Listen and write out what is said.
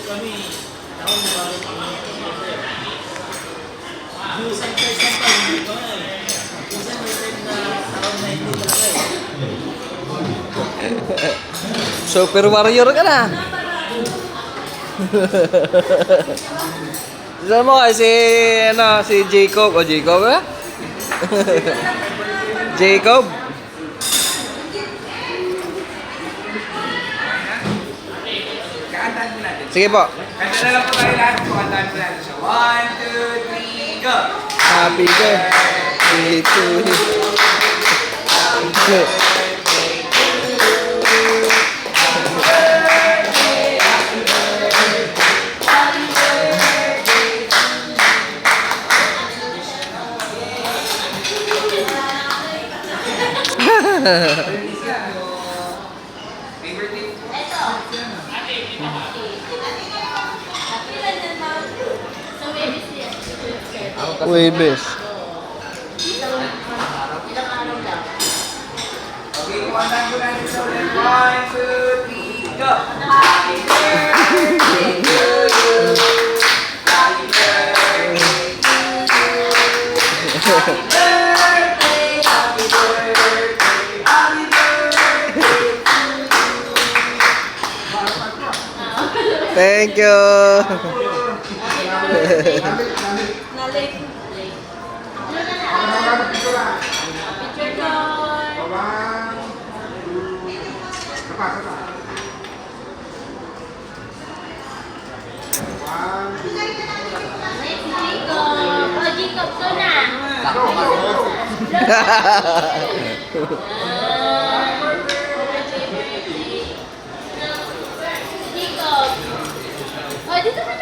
kami, taon na bago kami. Yung sometimes hindi pa nga eh. Minsan may time na taon na hindi talaga eh. Super warrior ka na. Saan mo kasi si Jacob? O Jacob ba? Jacob? Kakantahan mo natin. Sige po. Kanta na lang po tayo lahat. Kakantahan mo natin siya. 1, 2, 3, go! Happy birthday to you. Favorite po? Uwebes. Okay, kakantahan mo natin siya ulit. 1, 2, 3, go! Happy birthday to you. Happy birthday to you. Happy birthday, happy birthday, happy birthday to you. Thank you. Oh, dito ka na.